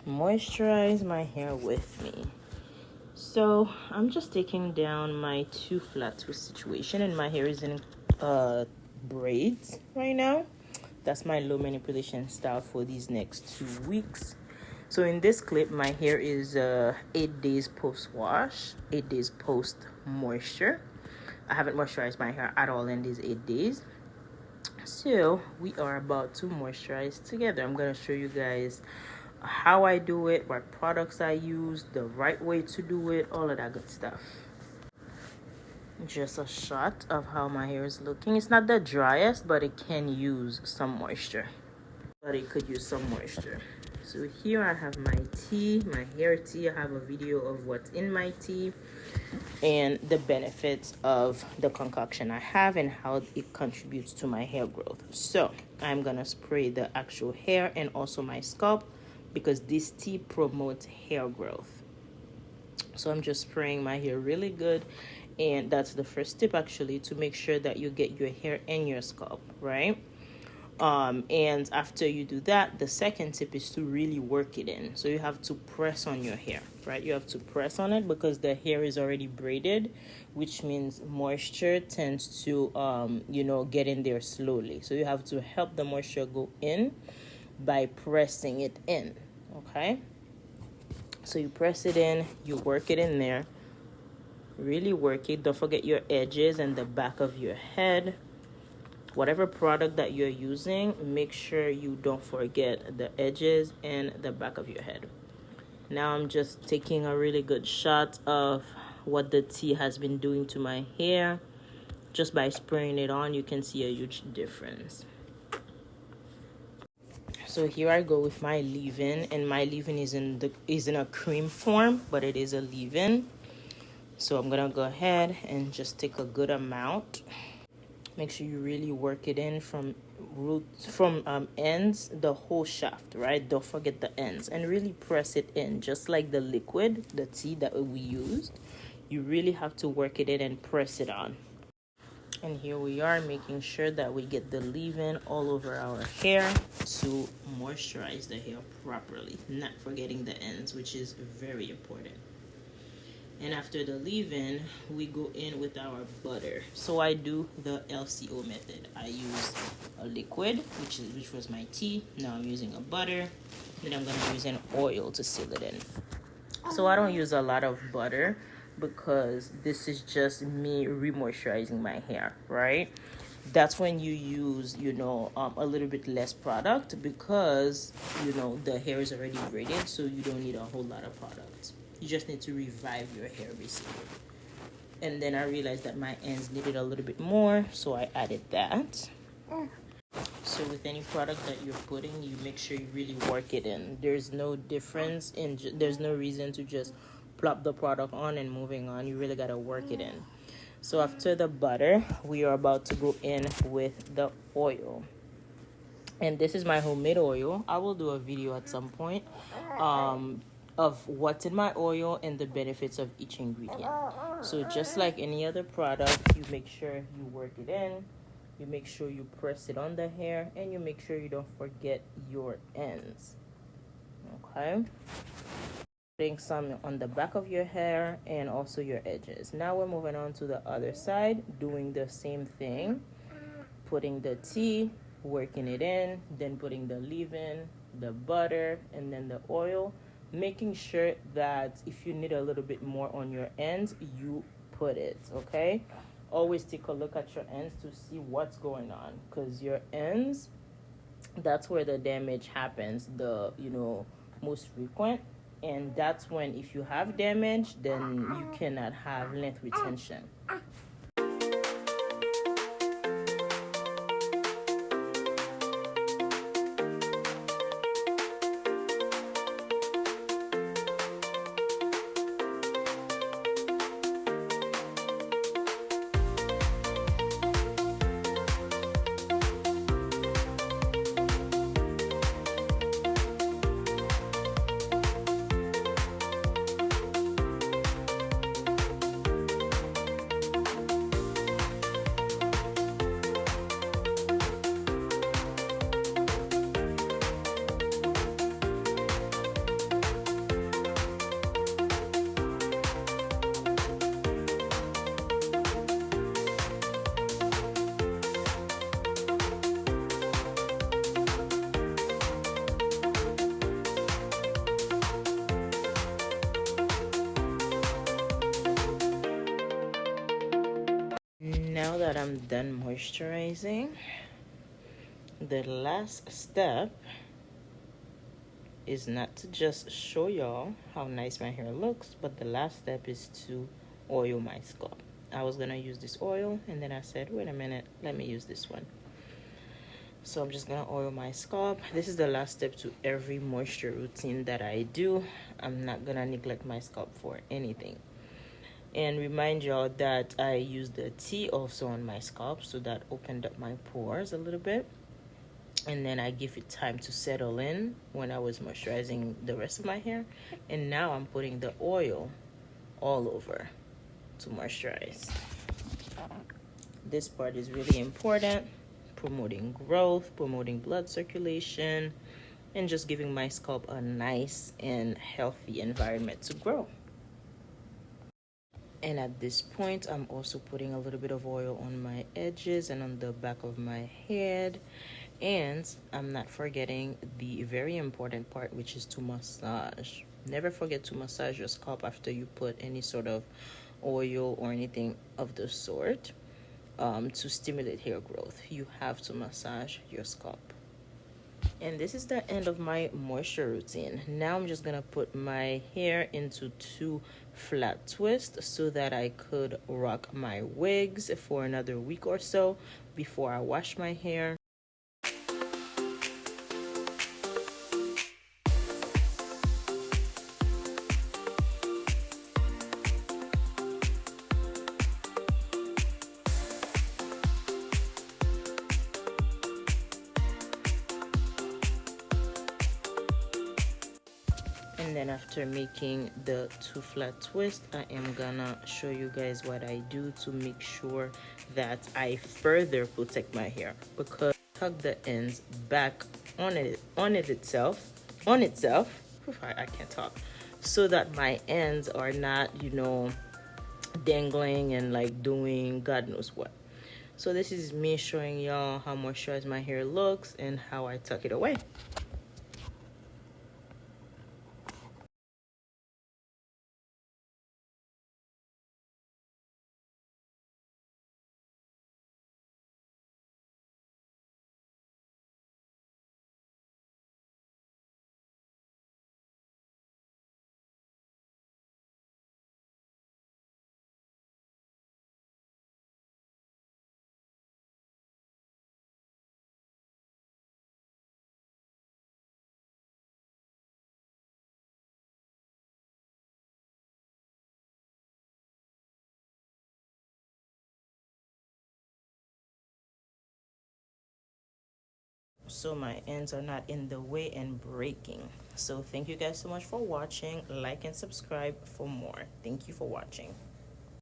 moisturize my hair with me. So I'm just taking down my 2 flat twist situation, and my hair is in braids right now. That's my low manipulation style for these next 2 weeks. So in this clip, my hair is 8 days post wash, 8 days post moisture. I haven't moisturized my hair at all in these 8 days. So we are about to moisturize together. I'm going to show you guys how I do it, what products I use, the right way to do it, all of that good stuff. Just a shot of how my hair is looking. It's not the driest, but it can use some moisture. So here I have my tea, my hair tea. I have a video of what's in my tea and the benefits of the concoction I have and how it contributes to my hair growth. So I'm gonna spray the actual hair and also my scalp because this tea promotes hair growth. So I'm just spraying my hair really good, and that's the first tip actually, to make sure that you get your hair and your scalp right. And after you do that, the second tip is to really work it in. So you have to press on your hair, right? You have to press on it because the hair is already braided, which means moisture tends to get in there slowly. So you have to help the moisture go in by pressing it in. Okay, so you press it in, you work it in there, really work it. Don't forget your edges and the back of your head. Whatever product that you're using, make sure you don't forget the edges and the back of your head. Now I'm just taking a really good shot of what the tea has been doing to my hair. Just by spraying it on, you can see a huge difference. So here I go with my leave-in, and my leave-in is in a cream form, but it is a leave-in. So I'm gonna go ahead and just take a good amount. Make sure you really work it in from ends, the whole shaft, right? Don't forget the ends, and really press it in, just like the liquid, the tea that we used. You really have to work it in and press it on. And here we are, making sure that we get the leave-in all over our hair to moisturize the hair properly, not forgetting the ends, which is very important. And after the leave-in, we go in with our butter. So I do the LCO method. I use a liquid, which was my tea. Now I'm using a butter. Then I'm gonna use an oil to seal it in. So I don't use a lot of butter because this is just me re-moisturizing my hair, right? That's when you use, a little bit less product because, the hair is already braided, so you don't need a whole lot of product. You just need to revive your hair, basically. And then I realized that my ends needed a little bit more, so I added that. So with any product that you're putting, you make sure you really work it in. There's no difference there's no reason to just plop the product on and moving on. You really gotta work it in. So after the butter, we are about to go in with the oil. And this is my homemade oil. I will do a video at some point of what's in my oil and the benefits of each ingredient. So just like any other product, you make sure you work it in, you make sure you press it on the hair, and you make sure you don't forget your ends. Okay, putting some on the back of your hair and also your edges. Now we're moving on to the other side, doing the same thing, putting the tea, working it in, then putting the leave-in, the butter, and then the oil, making sure that if you need a little bit more on your ends, you put it. Okay, always take a look at your ends to see what's going on, because your ends, that's where the damage happens, the most frequent. And that's when, if you have damage, then you cannot have length retention. that I'm done moisturizing, the last step is not to just show y'all how nice my hair looks, but the last step is to oil my scalp. I was gonna use this oil, and then I said, wait a minute, let me use this one. So I'm just gonna oil my scalp. This is the last step to every moisture routine that I do. I'm not gonna neglect my scalp for anything. And remind y'all that I used the tea also on my scalp, so that opened up my pores a little bit. And then I give it time to settle in when I was moisturizing the rest of my hair. And now I'm putting the oil all over to moisturize. This part is really important, promoting growth, promoting blood circulation, and just giving my scalp a nice and healthy environment to grow. And at this point, I'm also putting a little bit of oil on my edges and on the back of my head. And I'm not forgetting the very important part, which is to massage. Never forget to massage your scalp after you put any sort of oil or anything of the sort to stimulate hair growth. You have to massage your scalp. And this is the end of my moisture routine. Now I'm just gonna put my hair into 2 flat twists so that I could rock my wigs for another week or so before I wash my hair. And then after making the 2 flat twists, I am gonna show you guys what I do to make sure that I further protect my hair, because I tuck the ends back on itself. I can't talk. So that my ends are not, dangling and like doing God knows what. So this is me showing y'all how moisturized my hair looks and how I tuck it away. So my ends are not in the way and breaking. So thank you guys so much for watching. Like and subscribe for more. Thank you for watching.